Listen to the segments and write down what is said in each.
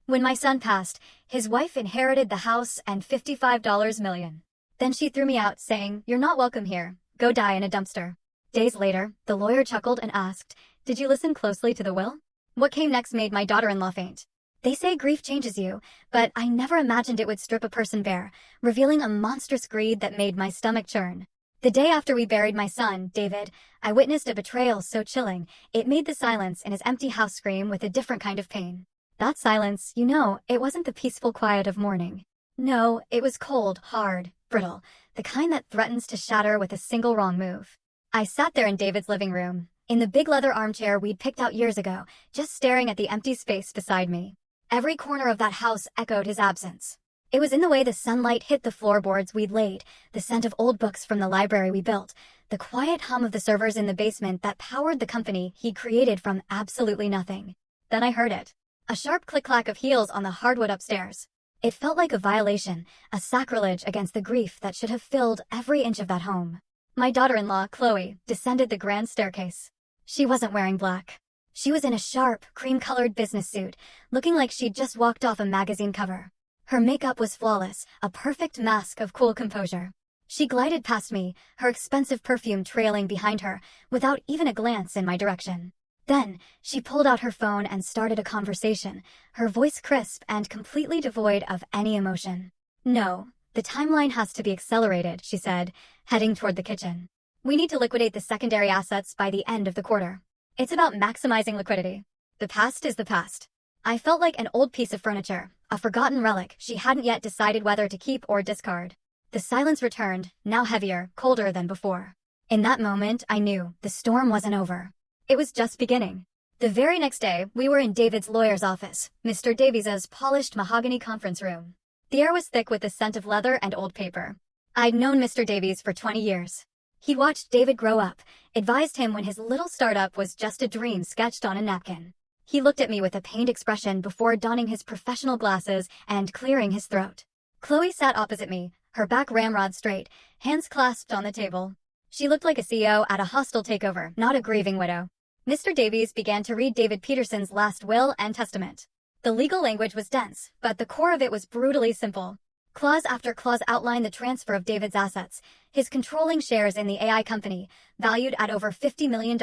When my son passed, his wife inherited the house and $55 million. Then she threw me out saying, "You're not welcome here. Go die in a dumpster." Days later, the lawyer chuckled and asked, "Did you listen closely to the will?" What came next made my daughter-in-law faint. They say grief changes you, but I never imagined it would strip a person bare, revealing a monstrous greed that made my stomach churn. The day after we buried my son, David, I witnessed a betrayal so chilling, it made the silence in his empty house scream with a different kind of pain. That silence, it wasn't the peaceful quiet of mourning. No, it was cold, hard, brittle, the kind that threatens to shatter with a single wrong move. I sat there in David's living room, in the big leather armchair we'd picked out years ago, just staring at the empty space beside me. Every corner of that house echoed his absence. It was in the way the sunlight hit the floorboards we'd laid, the scent of old books from the library we built, the quiet hum of the servers in the basement that powered the company he created from absolutely nothing. Then I heard it. A sharp click-clack of heels on the hardwood upstairs. It felt like a violation, a sacrilege against the grief that should have filled every inch of that home. My daughter-in-law, Chloe, descended the grand staircase. She wasn't wearing black. She was in a sharp, cream-colored business suit, looking like she'd just walked off a magazine cover. Her makeup was flawless, a perfect mask of cool composure. She glided past me, her expensive perfume trailing behind her, without even a glance in my direction. Then, she pulled out her phone and started a conversation, her voice crisp and completely devoid of any emotion. "No, the timeline has to be accelerated," she said, heading toward the kitchen. "We need to liquidate the secondary assets by the end of the quarter. It's about maximizing liquidity. The past is the past." I felt like an old piece of furniture, a forgotten relic she hadn't yet decided whether to keep or discard. The silence returned, now heavier, colder than before. In that moment, I knew the storm wasn't over. It was just beginning. The very next day, we were in David's lawyer's office, Mr. Davies's polished mahogany conference room. The air was thick with the scent of leather and old paper. I'd known Mr. Davies for 20 years. He'd watched David grow up, advised him when his little startup was just a dream sketched on a napkin. He looked at me with a pained expression before donning his professional glasses and clearing his throat. Chloe sat opposite me, her back ramrod straight, hands clasped on the table. She looked like a CEO at a hostile takeover, not a grieving widow. Mr. Davies began to read David Peterson's last will and testament. The legal language was dense, but the core of it was brutally simple. Clause after clause outlined the transfer of David's assets, his controlling shares in the AI company, valued at over $50 million,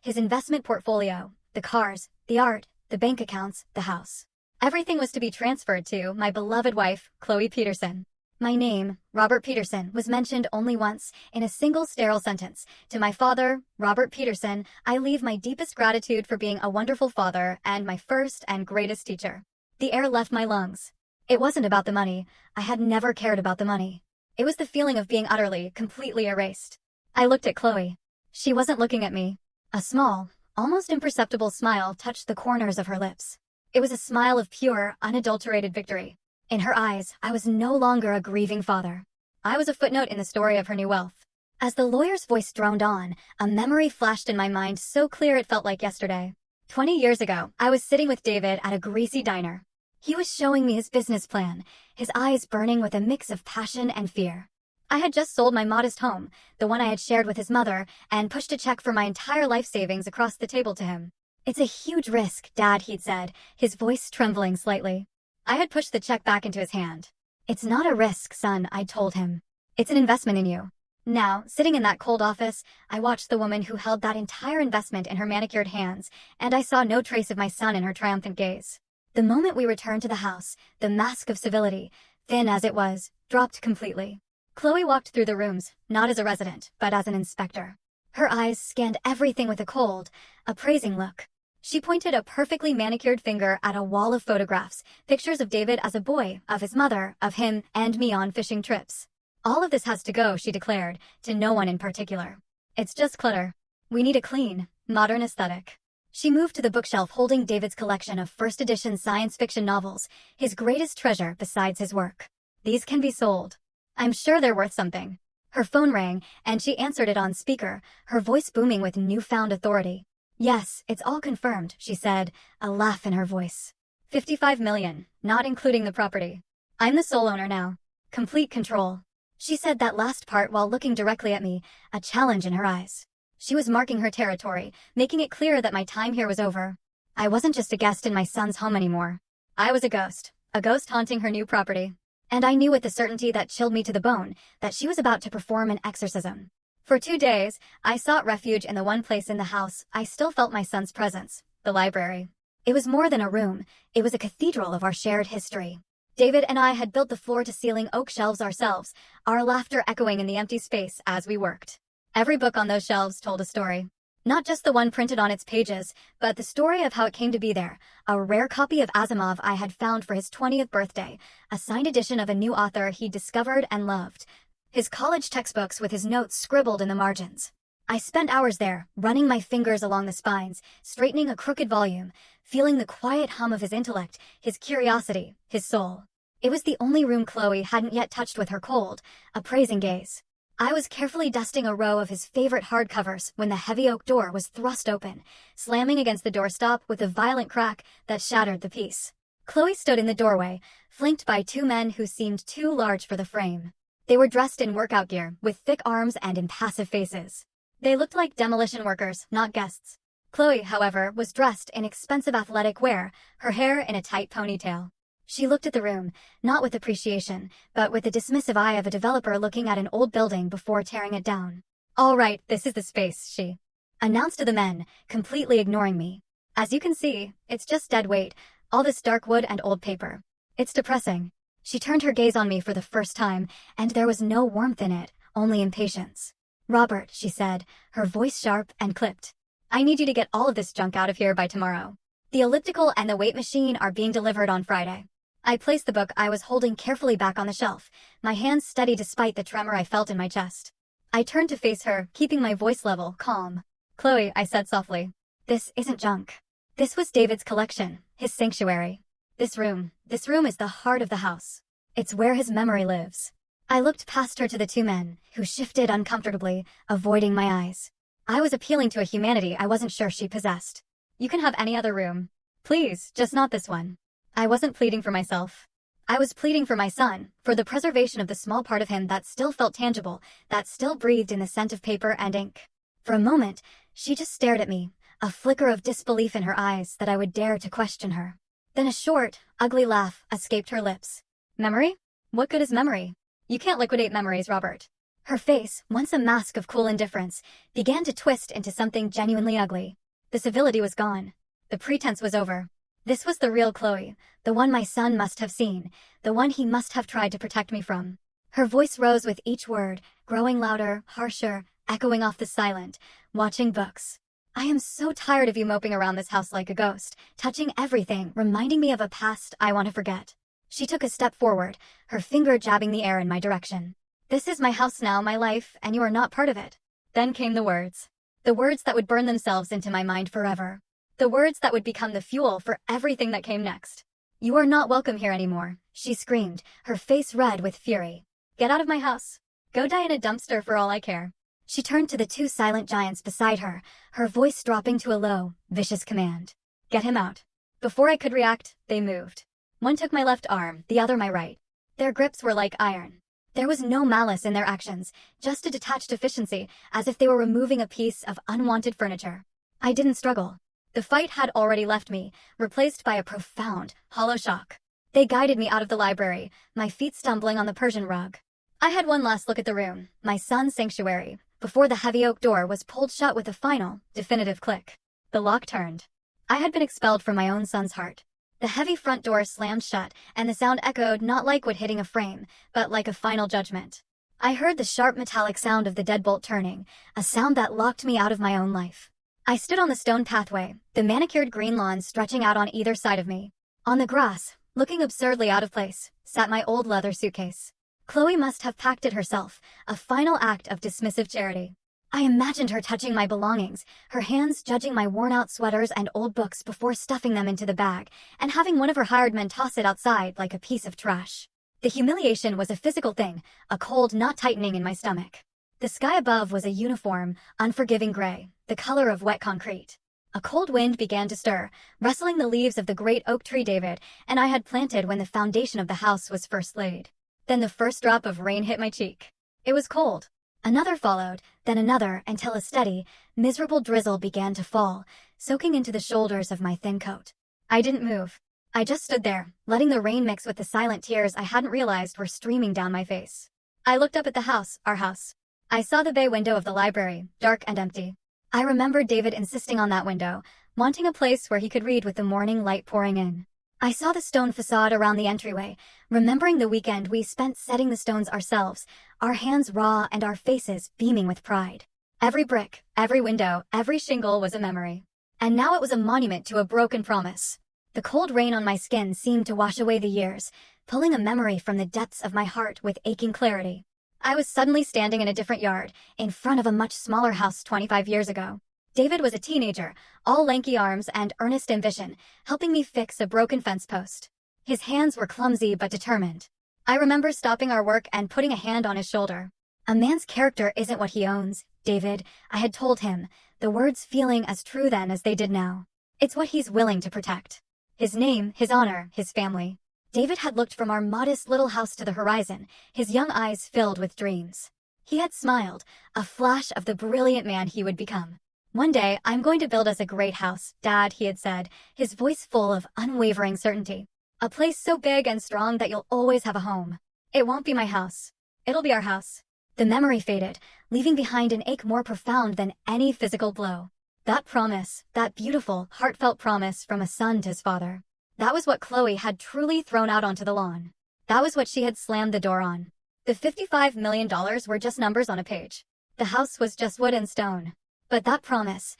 his investment portfolio, the cars, the art, the bank accounts, the house. Everything was to be transferred to my beloved wife, Chloe Peterson. My name, Robert Peterson, was mentioned only once, in a single sterile sentence. To my father, Robert Peterson, I leave my deepest gratitude for being a wonderful father and my first and greatest teacher. The air left my lungs. It wasn't about the money. I had never cared about the money. It was the feeling of being utterly, completely erased. I looked at Chloe. She wasn't looking at me. A small, almost imperceptible smile touched the corners of her lips. It was a smile of pure, unadulterated victory. In her eyes, I was no longer a grieving father. I was a footnote in the story of her new wealth. As the lawyer's voice droned on, a memory flashed in my mind so clear it felt like yesterday. 20 years ago, I was sitting with David at a greasy diner. He was showing me his business plan, his eyes burning with a mix of passion and fear. I had just sold my modest home, the one I had shared with his mother, and pushed a check for my entire life savings across the table to him. "It's a huge risk, Dad," he'd said, his voice trembling slightly. I had pushed the check back into his hand. "It's not a risk, son," I told him. "It's an investment in you." Now, sitting in that cold office, I watched the woman who held that entire investment in her manicured hands, and I saw no trace of my son in her triumphant gaze. The moment we returned to the house, the mask of civility, thin as it was, dropped completely. Chloe walked through the rooms, not as a resident, but as an inspector. Her eyes scanned everything with a cold, appraising look. She pointed a perfectly manicured finger at a wall of photographs, pictures of David as a boy, of his mother, of him, and me on fishing trips. "All of this has to go," she declared, to no one in particular. "It's just clutter. We need a clean, modern aesthetic." She moved to the bookshelf holding David's collection of first-edition science fiction novels, his greatest treasure besides his work. "These can be sold. I'm sure they're worth something." Her phone rang, and she answered it on speaker, her voice booming with newfound authority. "Yes, it's all confirmed," she said, a laugh in her voice. $55 million, not including the property. "I'm the sole owner now. Complete control." She said that last part while looking directly at me, a challenge in her eyes. She was marking her territory, making it clear that my time here was over. I wasn't just a guest in my son's home anymore. I was a ghost haunting her new property. And I knew with a certainty that chilled me to the bone that she was about to perform an exorcism. For 2 days, I sought refuge in the one place in the house I still felt my son's presence, the library. It was more than a room, it was a cathedral of our shared history. David and I had built the floor-to-ceiling oak shelves ourselves, our laughter echoing in the empty space as we worked. Every book on those shelves told a story. Not just the one printed on its pages, but the story of how it came to be there, a rare copy of Asimov I had found for his 20th birthday, a signed edition of a new author he discovered and loved, his college textbooks with his notes scribbled in the margins. I spent hours there, running my fingers along the spines, straightening a crooked volume, feeling the quiet hum of his intellect, his curiosity, his soul. It was the only room Chloe hadn't yet touched with her cold, appraising gaze. I was carefully dusting a row of his favorite hardcovers when the heavy oak door was thrust open, slamming against the doorstop with a violent crack that shattered the peace. Chloe stood in the doorway, flanked by 2 men who seemed too large for the frame. They were dressed in workout gear, with thick arms and impassive faces. They looked like demolition workers, not guests. Chloe, however, was dressed in expensive athletic wear, her hair in a tight ponytail. She looked at the room, not with appreciation, but with the dismissive eye of a developer looking at an old building before tearing it down. "All right, this is the space," she announced to the men, completely ignoring me. "As you can see, it's just dead weight, all this dark wood and old paper. It's depressing." She turned her gaze on me for the first time, and there was no warmth in it, only impatience. "Robert," she said, her voice sharp and clipped. "I need you to get all of this junk out of here by tomorrow. The elliptical and the weight machine are being delivered on Friday." I placed the book I was holding carefully back on the shelf, my hands steady despite the tremor I felt in my chest. I turned to face her, keeping my voice level, calm. "Chloe," I said softly, "this isn't junk. This was David's collection, his sanctuary. This room is the heart of the house. It's where his memory lives." I looked past her to the 2 men, who shifted uncomfortably, avoiding my eyes. I was appealing to a humanity I wasn't sure she possessed. "You can have any other room. Please, just not this one." I wasn't pleading for myself. I was pleading for my son, for the preservation of the small part of him that still felt tangible, that still breathed in the scent of paper and ink. For a moment, she just stared at me, a flicker of disbelief in her eyes that I would dare to question her. Then a short, ugly laugh escaped her lips. "Memory? What good is memory? You can't liquidate memories, Robert." Her face, once a mask of cool indifference, began to twist into something genuinely ugly. The civility was gone. The pretense was over. This was the real Chloe, the one my son must have seen, the one he must have tried to protect me from. Her voice rose with each word, growing louder, harsher, echoing off the silent, watching books. "I am so tired of you moping around this house like a ghost, touching everything, reminding me of a past I want to forget." She took a step forward, her finger jabbing the air in my direction. "This is my house now, my life, and you are not part of it." Then came the words. The words that would burn themselves into my mind forever. The words that would become the fuel for everything that came next. "You are not welcome here anymore," she screamed, her face red with fury. "Get out of my house. Go die in a dumpster for all I care." She turned to the 2 silent giants beside her, her voice dropping to a low, vicious command. "Get him out." Before I could react, they moved. One took my left arm, the other my right. Their grips were like iron. There was no malice in their actions, just a detached efficiency, as if they were removing a piece of unwanted furniture. I didn't struggle. The fight had already left me, replaced by a profound, hollow shock. They guided me out of the library, my feet stumbling on the Persian rug. I had one last look at the room, my son's sanctuary, before the heavy oak door was pulled shut with a final, definitive click. The lock turned. I had been expelled from my own son's heart. The heavy front door slammed shut, and the sound echoed not like wood hitting a frame, but like a final judgment. I heard the sharp metallic sound of the deadbolt turning, a sound that locked me out of my own life. I stood on the stone pathway, the manicured green lawn stretching out on either side of me. On the grass, looking absurdly out of place, sat my old leather suitcase. Chloe must have packed it herself, a final act of dismissive charity. I imagined her touching my belongings, her hands judging my worn-out sweaters and old books before stuffing them into the bag, and having one of her hired men toss it outside like a piece of trash. The humiliation was a physical thing, a cold not tightening in my stomach. The sky above was a uniform, unforgiving gray, the color of wet concrete. A cold wind began to stir, rustling the leaves of the great oak tree David and I had planted when the foundation of the house was first laid. Then the first drop of rain hit my cheek. It was cold. Another followed, then another, until a steady, miserable drizzle began to fall, soaking into the shoulders of my thin coat. I didn't move. I just stood there, letting the rain mix with the silent tears I hadn't realized were streaming down my face. I looked up at the house, our house. I saw the bay window of the library, dark and empty. I remembered David insisting on that window, wanting a place where he could read with the morning light pouring in. I saw the stone facade around the entryway, remembering the weekend we spent setting the stones ourselves, our hands raw and our faces beaming with pride. Every brick, every window, every shingle was a memory. And now it was a monument to a broken promise. The cold rain on my skin seemed to wash away the years, pulling a memory from the depths of my heart with aching clarity. I was suddenly standing in a different yard, in front of a much smaller house 25 years ago. David was a teenager, all lanky arms and earnest ambition, helping me fix a broken fence post. His hands were clumsy but determined. I remember stopping our work and putting a hand on his shoulder. "A man's character isn't what he owns, David," I had told him, the words feeling as true then as they did now. "It's what he's willing to protect. His name, his honor, his family." David had looked from our modest little house to the horizon, his young eyes filled with dreams. He had smiled, a flash of the brilliant man he would become. "One day, I'm going to build us a great house, Dad," he had said, his voice full of unwavering certainty. "A place so big and strong that you'll always have a home. It won't be my house. It'll be our house." The memory faded, leaving behind an ache more profound than any physical blow. That promise, that beautiful, heartfelt promise from a son to his father. That was what Chloe had truly thrown out onto the lawn. That was what she had slammed the door on. The $55 million were just numbers on a page. The house was just wood and stone. But that promise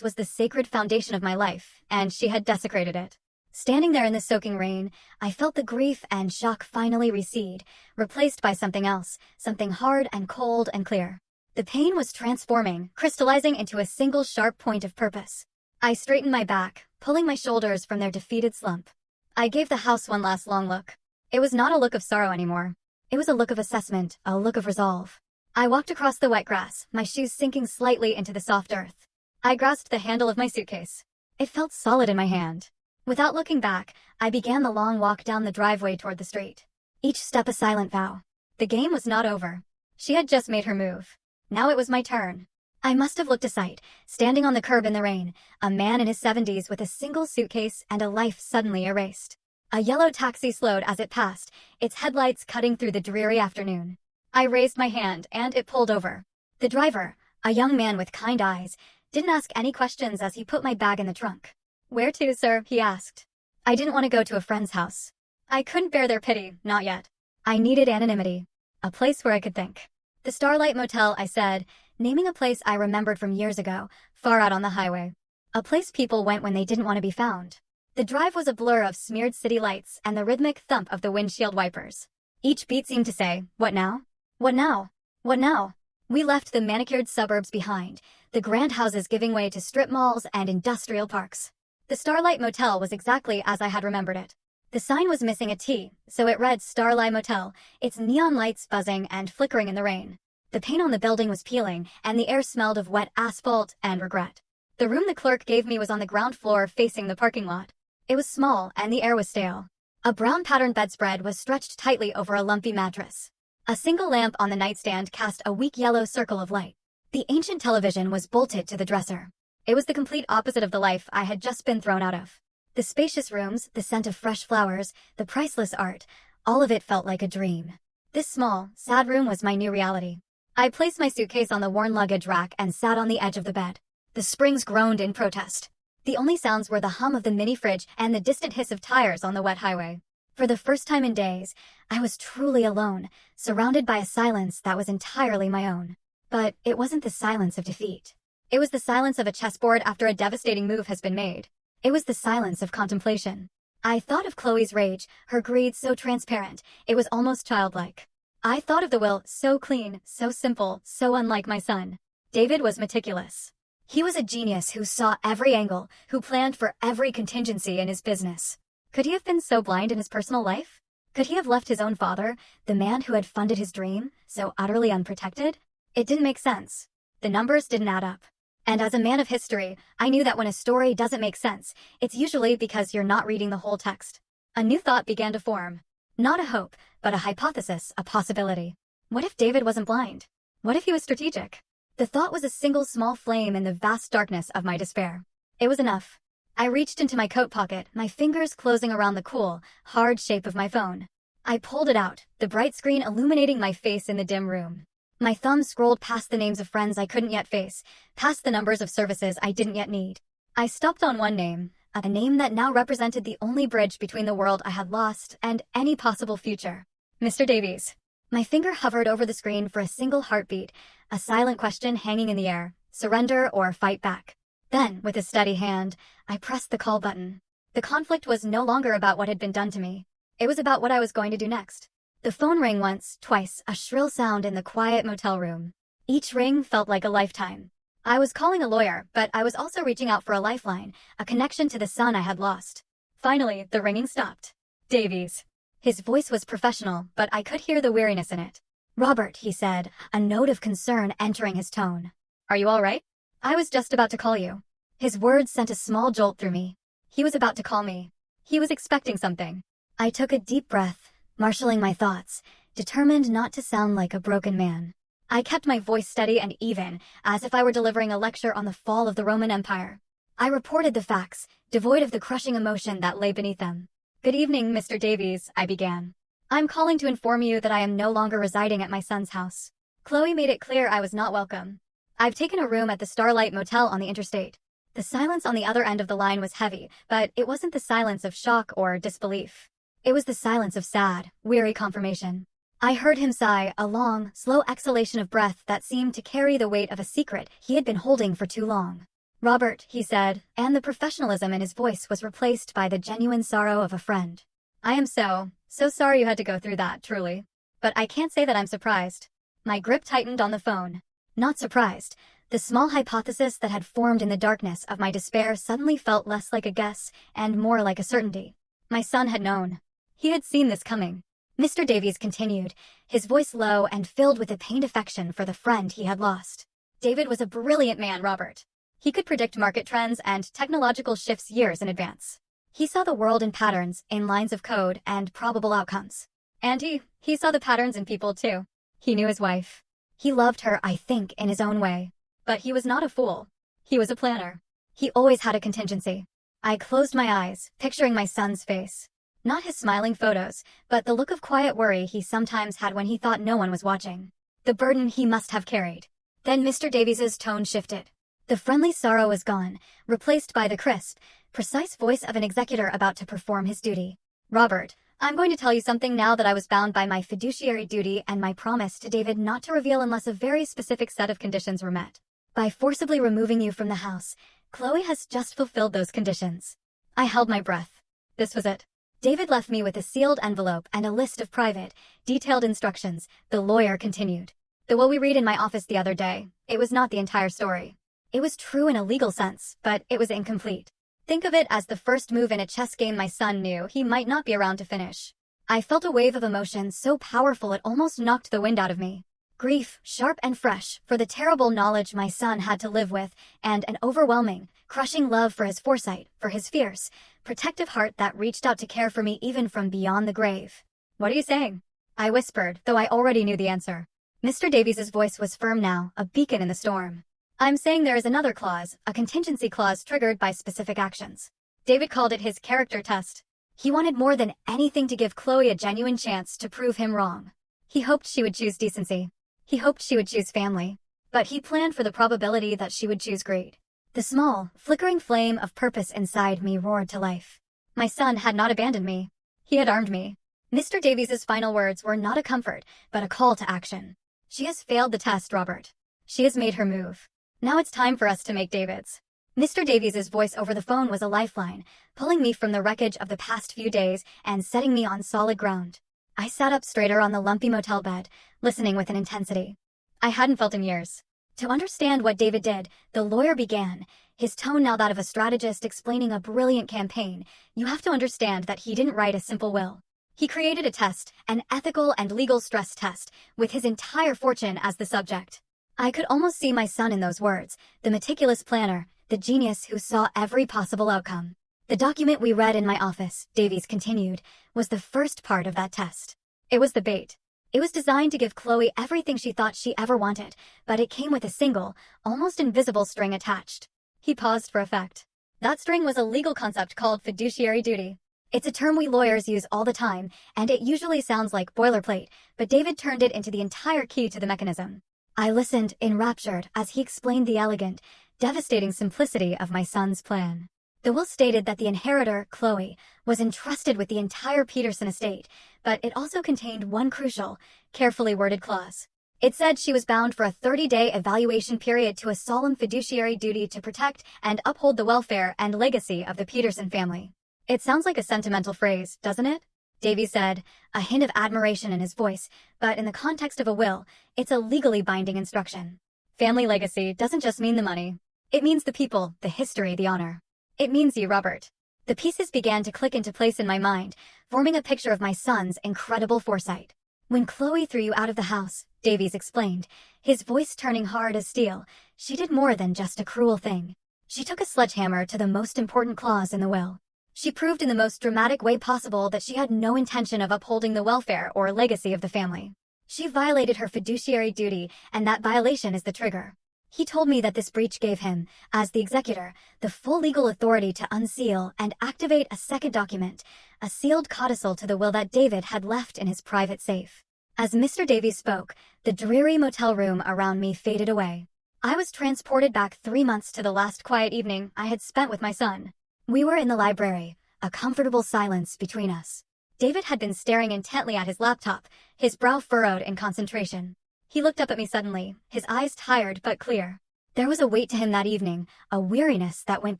was the sacred foundation of my life, and she had desecrated it. Standing there in the soaking rain, I felt the grief and shock finally recede, replaced by something else, something hard and cold and clear. The pain was transforming, crystallizing into a single sharp point of purpose. I straightened my back, pulling my shoulders from their defeated slump. I gave the house one last long look. It was not a look of sorrow anymore. It was a look of assessment, a look of resolve. I walked across the wet grass, my shoes sinking slightly into the soft earth. I grasped the handle of my suitcase. It felt solid in my hand. Without looking back, I began the long walk down the driveway toward the street. Each step a silent vow. The game was not over. She had just made her move. Now it was my turn. I must have looked a sight, standing on the curb in the rain, a man in his 70s with a single suitcase and a life suddenly erased. A yellow taxi slowed as it passed, its headlights cutting through the dreary afternoon. I raised my hand, and it pulled over. The driver, a young man with kind eyes, didn't ask any questions as he put my bag in the trunk. "Where to, sir?" he asked. I didn't want to go to a friend's house. I couldn't bear their pity, not yet. I needed anonymity. A place where I could think. "The Starlight Motel," I said, naming a place I remembered from years ago, far out on the highway. A place people went when they didn't want to be found. The drive was a blur of smeared city lights and the rhythmic thump of the windshield wipers. Each beat seemed to say, "What now? What now? What now?" We left the manicured suburbs behind, the grand houses giving way to strip malls and industrial parks. The Starlight Motel was exactly as I had remembered it. The sign was missing a T, so it read Starlight Motel, its neon lights buzzing and flickering in the rain. The paint on the building was peeling, and the air smelled of wet asphalt and regret. The room the clerk gave me was on the ground floor facing the parking lot. It was small, and the air was stale. A brown patterned bedspread was stretched tightly over a lumpy mattress. A single lamp on the nightstand cast a weak yellow circle of light. The ancient television was bolted to the dresser. It was the complete opposite of the life I had just been thrown out of. The spacious rooms, the scent of fresh flowers, the priceless art, all of it felt like a dream. This small, sad room was my new reality. I placed my suitcase on the worn luggage rack and sat on the edge of the bed. The springs groaned in protest. The only sounds were the hum of the mini fridge and the distant hiss of tires on the wet highway. For the first time in days, I was truly alone, surrounded by a silence that was entirely my own. But it wasn't the silence of defeat. It was the silence of a chessboard after a devastating move has been made. It was the silence of contemplation. I thought of Chloe's rage, her greed so transparent, it was almost childlike. I thought of the will, so clean, so simple, so unlike my son. David was meticulous. He was a genius who saw every angle, who planned for every contingency in his business. Could he have been so blind in his personal life? Could he have left his own father, the man who had funded his dream, so utterly unprotected? It didn't make sense. The numbers didn't add up. And as a man of history, I knew that when a story doesn't make sense, it's usually because you're not reading the whole text. A new thought began to form. Not a hope, but a hypothesis, a possibility. What if David wasn't blind? What if he was strategic? The thought was a single small flame in the vast darkness of my despair. It was enough. I reached into my coat pocket, my fingers closing around the cool, hard shape of my phone. I pulled it out, the bright screen illuminating my face in the dim room. My thumb scrolled past the names of friends I couldn't yet face, past the numbers of services I didn't yet need. I stopped on one name, a name that now represented the only bridge between the world I had lost and any possible future. Mr. Davies. My finger hovered over the screen for a single heartbeat, a silent question hanging in the air, surrender or fight back. Then, with a steady hand, I pressed the call button. The conflict was no longer about what had been done to me. It was about what I was going to do next. The phone rang once, twice, a shrill sound in the quiet motel room. Each ring felt like a lifetime. I was calling a lawyer, but I was also reaching out for a lifeline, a connection to the son I had lost. Finally, the ringing stopped. Davies. His voice was professional, but I could hear the weariness in it. Robert, he said, a note of concern entering his tone. Are you all right? I was just about to call you. His words sent a small jolt through me. He was about to call me. He was expecting something. I took a deep breath, marshaling my thoughts, determined not to sound like a broken man. I kept my voice steady and even, as if I were delivering a lecture on the fall of the Roman Empire. I reported the facts, devoid of the crushing emotion that lay beneath them. Good evening, Mr. Davies, I began. I'm calling to inform you that I am no longer residing at my son's house. Chloe made it clear I was not welcome. I've taken a room at the Starlight Motel on the interstate. The silence on the other end of the line was heavy, but it wasn't the silence of shock or disbelief. It was the silence of sad, weary confirmation. I heard him sigh, a long, slow exhalation of breath that seemed to carry the weight of a secret he had been holding for too long. Robert, he said, and the professionalism in his voice was replaced by the genuine sorrow of a friend. I am so sorry you had to go through that, truly. But I can't say that I'm surprised. My grip tightened on the phone. Not surprised. The small hypothesis that had formed in the darkness of my despair suddenly felt less like a guess and more like a certainty. My son had known. He had seen this coming. Mr. Davies continued, his voice low and filled with a pained affection for the friend he had lost. David was a brilliant man, Robert. He could predict market trends and technological shifts years in advance. He saw the world in patterns, in lines of code, and probable outcomes. And he saw the patterns in people too. He knew his wife. He loved her, I think, in his own way. But he was not a fool. He was a planner. He always had a contingency. I closed my eyes, picturing my son's face. Not his smiling photos, but the look of quiet worry he sometimes had when he thought no one was watching. The burden he must have carried. Then Mr. Davies's tone shifted. The friendly sorrow was gone, replaced by the crisp, precise voice of an executor about to perform his duty. Robert, I'm going to tell you something now that I was bound by my fiduciary duty and my promise to David not to reveal unless a very specific set of conditions were met. By forcibly removing you from the house, Chloe has just fulfilled those conditions. I held my breath. This was it. David left me with a sealed envelope and a list of private, detailed instructions, the lawyer continued. The what we read in my office the other day, it was not the entire story. It was true in a legal sense, but it was incomplete. Think of it as the first move in a chess game my son knew he might not be around to finish. I felt a wave of emotion so powerful it almost knocked the wind out of me. Grief, sharp and fresh, for the terrible knowledge my son had to live with, and an overwhelming, crushing love for his foresight, for his fierce, protective heart that reached out to care for me even from beyond the grave. What are you saying? I whispered, though I already knew the answer. Mr. Davies's voice was firm now, a beacon in the storm. I'm saying there is another clause, a contingency clause triggered by specific actions. David called it his character test. He wanted more than anything to give Chloe a genuine chance to prove him wrong. He hoped she would choose decency. He hoped she would choose family. But he planned for the probability that she would choose greed. The small, flickering flame of purpose inside me roared to life. My son had not abandoned me. He had armed me. Mr. Davies's final words were not a comfort, but a call to action. She has failed the test, Robert. She has made her move. Now it's time for us to make David's. Mr. Davies's voice over the phone was a lifeline, pulling me from the wreckage of the past few days and setting me on solid ground. I sat up straighter on the lumpy motel bed, listening with an intensity I hadn't felt in years. To understand what David did, the lawyer began, his tone now that of a strategist explaining a brilliant campaign. You have to understand that he didn't write a simple will. He created a test, an ethical and legal stress test, with his entire fortune as the subject. I could almost see my son in those words, the meticulous planner, the genius who saw every possible outcome. The document we read in my office, Davies continued, was the first part of that test. It was the bait. It was designed to give Chloe everything she thought she ever wanted, but it came with a single, almost invisible string attached. He paused for effect. That string was a legal concept called fiduciary duty. It's a term we lawyers use all the time, and it usually sounds like boilerplate, but David turned it into the entire key to the mechanism. I listened, enraptured, as he explained the elegant, devastating simplicity of my son's plan. The will stated that the inheritor, Chloe, was entrusted with the entire Peterson estate, but it also contained one crucial, carefully worded clause. It said she was bound for a 30-day evaluation period to a solemn fiduciary duty to protect and uphold the welfare and legacy of the Peterson family. It sounds like a sentimental phrase, doesn't it? Davy said, a hint of admiration in his voice, but in the context of a will, it's a legally binding instruction. Family legacy doesn't just mean the money. It means the people, the history, the honor. It means you, Robert. The pieces began to click into place in my mind, forming a picture of my son's incredible foresight. When Chloe threw you out of the house, Davies explained, his voice turning hard as steel, she did more than just a cruel thing. She took a sledgehammer to the most important clause in the will. She proved in the most dramatic way possible that she had no intention of upholding the welfare or legacy of the family. She violated her fiduciary duty, and that violation is the trigger. He told me that this breach gave him, as the executor, the full legal authority to unseal and activate a second document, a sealed codicil to the will that David had left in his private safe. As Mr. Davies spoke, the dreary motel room around me faded away. I was transported back 3 months to the last quiet evening I had spent with my son. We were in the library, a comfortable silence between us. David had been staring intently at his laptop, his brow furrowed in concentration. He looked up at me suddenly, his eyes tired but clear. There was a weight to him that evening, a weariness that went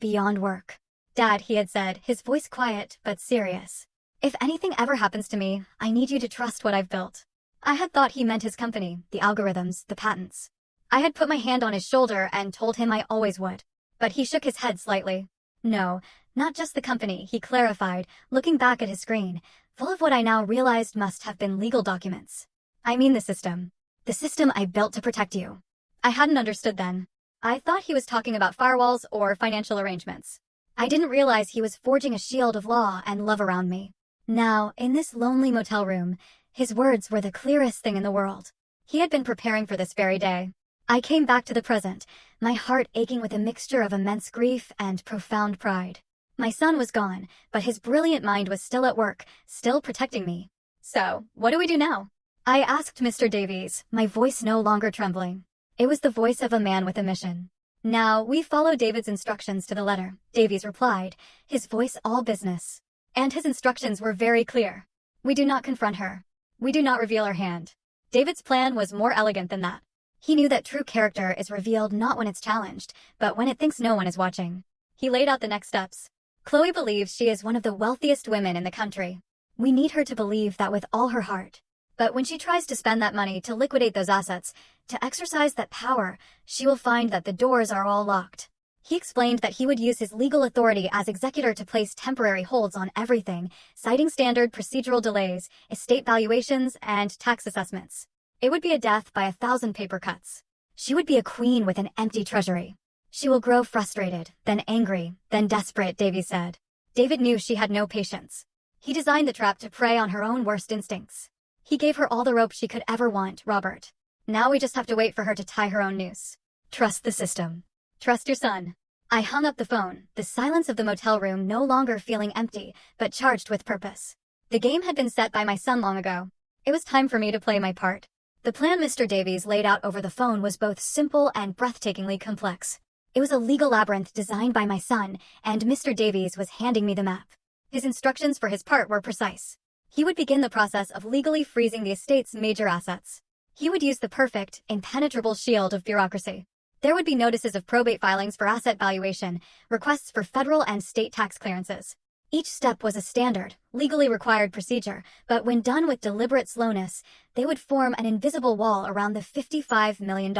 beyond work. Dad, he had said, his voice quiet but serious. If anything ever happens to me, I need you to trust what I've built. I had thought he meant his company, the algorithms, the patents. I had put my hand on his shoulder and told him I always would. But he shook his head slightly. No, not just the company, he clarified, looking back at his screen, full of what I now realized must have been legal documents. I mean the system. The system I built to protect you. I hadn't understood then. I thought he was talking about firewalls or financial arrangements. I didn't realize he was forging a shield of law and love around me. Now, in this lonely motel room, his words were the clearest thing in the world. He had been preparing for this very day. I came back to the present, my heart aching with a mixture of immense grief and profound pride. My son was gone, but his brilliant mind was still at work, still protecting me. So, what do we do now? I asked Mr. Davies, my voice no longer trembling. It was the voice of a man with a mission. Now, we follow David's instructions to the letter, Davies replied, his voice all business. And his instructions were very clear. We do not confront her. We do not reveal our hand. David's plan was more elegant than that. He knew that true character is revealed not when it's challenged, but when it thinks no one is watching. He laid out the next steps. Chloe believes she is one of the wealthiest women in the country. We need her to believe that with all her heart. But when she tries to spend that money to liquidate those assets, to exercise that power, she will find that the doors are all locked. He explained that he would use his legal authority as executor to place temporary holds on everything, citing standard procedural delays, estate valuations, and tax assessments. It would be a death by 1,000 paper cuts. She would be a queen with an empty treasury. She will grow frustrated, then angry, then desperate, Davies said. David knew she had no patience. He designed the trap to prey on her own worst instincts. He gave her all the rope she could ever want, Robert. Now we just have to wait for her to tie her own noose. Trust the system. Trust your son. I hung up the phone, the silence of the motel room no longer feeling empty, but charged with purpose. The game had been set by my son long ago. It was time for me to play my part. The plan Mr. Davies laid out over the phone was both simple and breathtakingly complex. It was a legal labyrinth designed by my son, and Mr. Davies was handing me the map. His instructions for his part were precise. He would begin the process of legally freezing the estate's major assets. He would use the perfect, impenetrable shield of bureaucracy. There would be notices of probate filings for asset valuation, requests for federal and state tax clearances. Each step was a standard, legally required procedure, but when done with deliberate slowness, they would form an invisible wall around the $55 million.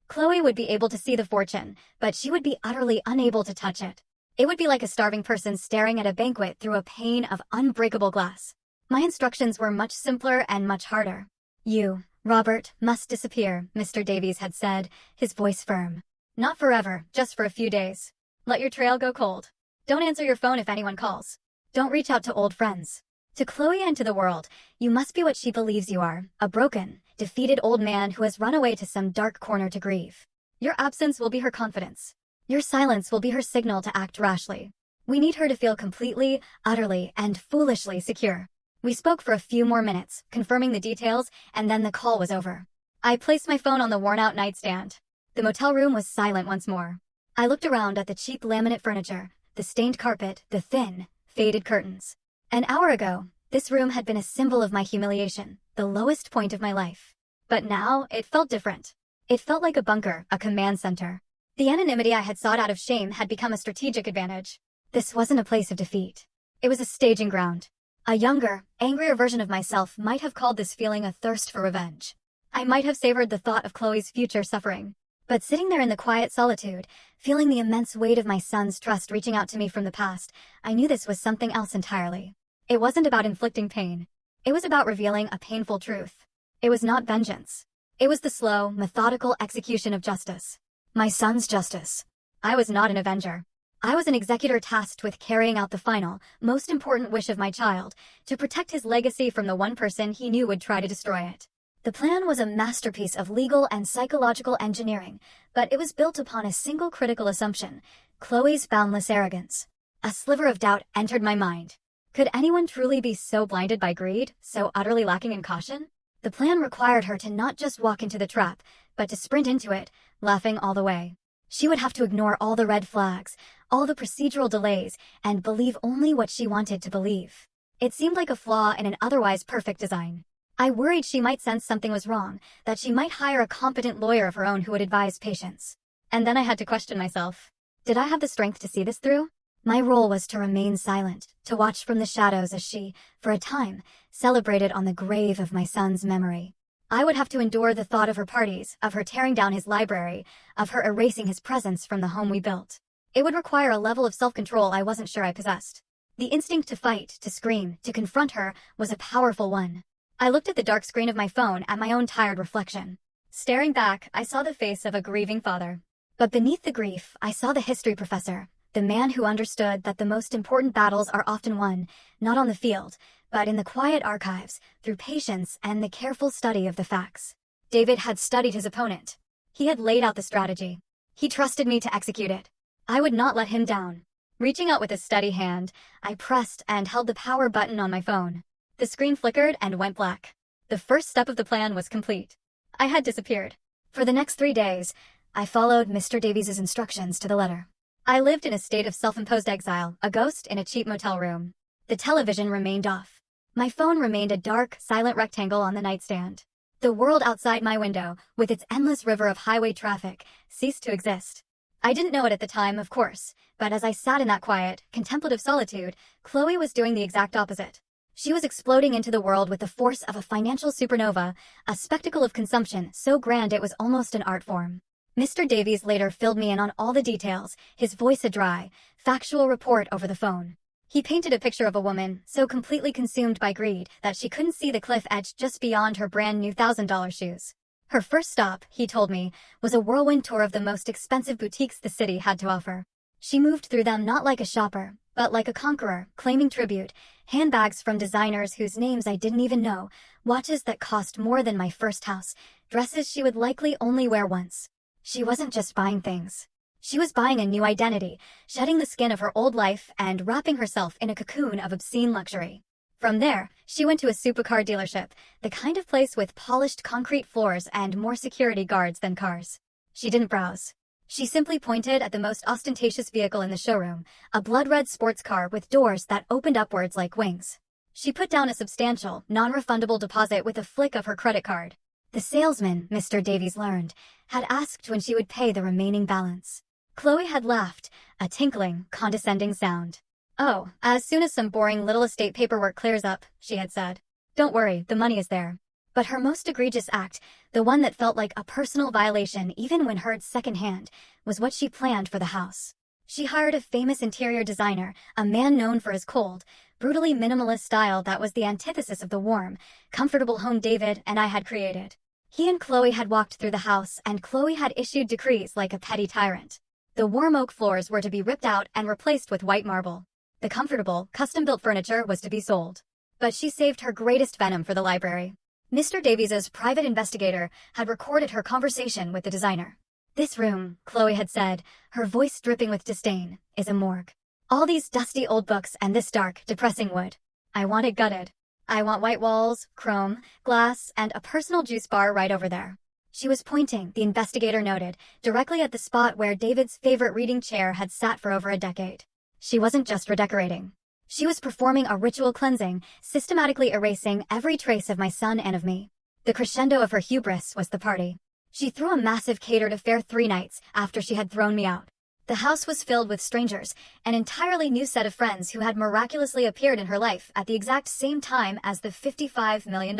Chloe would be able to see the fortune, but she would be utterly unable to touch it. It would be like a starving person staring at a banquet through a pane of unbreakable glass. My instructions were much simpler and much harder. You, Robert, must disappear, Mr. Davies had said, his voice firm. Not forever, just for a few days. Let your trail go cold. Don't answer your phone if anyone calls. Don't reach out to old friends. To Chloe and to the world, you must be what she believes you are, a broken, defeated old man who has run away to some dark corner to grieve. Your absence will be her confidence. Your silence will be her signal to act rashly. We need her to feel completely, utterly, and foolishly secure. We spoke for a few more minutes, confirming the details, and then the call was over. I placed my phone on the worn-out nightstand. The motel room was silent once more. I looked around at the cheap laminate furniture, the stained carpet, the thin, faded curtains. An hour ago, this room had been a symbol of my humiliation, the lowest point of my life. But now, it felt different. It felt like a bunker, a command center. The anonymity I had sought out of shame had become a strategic advantage. This wasn't a place of defeat. It was a staging ground. A younger, angrier version of myself might have called this feeling a thirst for revenge. I might have savored the thought of Chloe's future suffering. But sitting there in the quiet solitude, feeling the immense weight of my son's trust reaching out to me from the past, I knew this was something else entirely. It wasn't about inflicting pain. It was about revealing a painful truth. It was not vengeance. It was the slow, methodical execution of justice. My son's justice. I was not an avenger. I was an executor tasked with carrying out the final, most important wish of my child, to protect his legacy from the one person he knew would try to destroy it. The plan was a masterpiece of legal and psychological engineering, but it was built upon a single critical assumption: Chloe's boundless arrogance. A sliver of doubt entered my mind. Could anyone truly be so blinded by greed, so utterly lacking in caution? The plan required her to not just walk into the trap, but to sprint into it, laughing all the way. She would have to ignore all the red flags, all the procedural delays, and believe only what she wanted to believe. It seemed like a flaw in an otherwise perfect design. I worried she might sense something was wrong, that she might hire a competent lawyer of her own who would advise patience. And then I had to question myself. Did I have the strength to see this through? My role was to remain silent, to watch from the shadows as she, for a time, celebrated on the grave of my son's memory. I would have to endure the thought of her parties, of her tearing down his library, of her erasing his presence from the home we built. It would require a level of self-control I wasn't sure I possessed. The instinct to fight, to scream, to confront her, was a powerful one. I looked at the dark screen of my phone at my own tired reflection. Staring back, I saw the face of a grieving father. But beneath the grief, I saw the history professor, the man who understood that the most important battles are often won, not on the field, but in the quiet archives, through patience and the careful study of the facts. David had studied his opponent. He had laid out the strategy. He trusted me to execute it. I would not let him down. Reaching out with a steady hand, I pressed and held the power button on my phone. The screen flickered and went black. The first step of the plan was complete. I had disappeared. For the next 3 days, I followed Mr. Davies's instructions to the letter. I lived in a state of self-imposed exile, a ghost in a cheap motel room. The television remained off. My phone remained a dark, silent rectangle on the nightstand. The world outside my window, with its endless river of highway traffic, ceased to exist. I didn't know it at the time, of course, but as I sat in that quiet, contemplative solitude, Chloe was doing the exact opposite. She was exploding into the world with the force of a financial supernova, a spectacle of consumption so grand it was almost an art form. Mr. Davies later filled me in on all the details, his voice a dry, factual report over the phone. He painted a picture of a woman so completely consumed by greed that she couldn't see the cliff edge just beyond her brand new $1,000 shoes. Her first stop, he told me, was a whirlwind tour of the most expensive boutiques the city had to offer. She moved through them not like a shopper, but like a conqueror, claiming tribute, handbags from designers whose names I didn't even know, watches that cost more than my first house, dresses she would likely only wear once. She wasn't just buying things. She was buying a new identity, shedding the skin of her old life and wrapping herself in a cocoon of obscene luxury. From there, she went to a supercar dealership, the kind of place with polished concrete floors and more security guards than cars. She didn't browse. She simply pointed at the most ostentatious vehicle in the showroom, a blood-red sports car with doors that opened upwards like wings. She put down a substantial, non-refundable deposit with a flick of her credit card. The salesman, Mr. Davies learned, had asked when she would pay the remaining balance. Chloe had laughed, a tinkling, condescending sound. "Oh, as soon as some boring little estate paperwork clears up," she had said. "Don't worry, the money is there." But her most egregious act, the one that felt like a personal violation even when heard secondhand, was what she planned for the house. She hired a famous interior designer, a man known for his cold, brutally minimalist style that was the antithesis of the warm, comfortable home David and I had created. He and Chloe had walked through the house, and Chloe had issued decrees like a petty tyrant. The warm oak floors were to be ripped out and replaced with white marble. The comfortable, custom-built furniture was to be sold. But she saved her greatest venom for the library. Mr. Davies's private investigator had recorded her conversation with the designer. This room, Chloe had said, her voice dripping with disdain, is a morgue. All these dusty old books and this dark, depressing wood. I want it gutted. I want white walls, chrome, glass, and a personal juice bar right over there. She was pointing, the investigator noted, directly at the spot where David's favorite reading chair had sat for over a decade. She wasn't just redecorating. She was performing a ritual cleansing, systematically erasing every trace of my son and of me. The crescendo of her hubris was the party. She threw a massive catered affair 3 nights after she had thrown me out. The house was filled with strangers, an entirely new set of friends who had miraculously appeared in her life at the exact same time as the $55 million.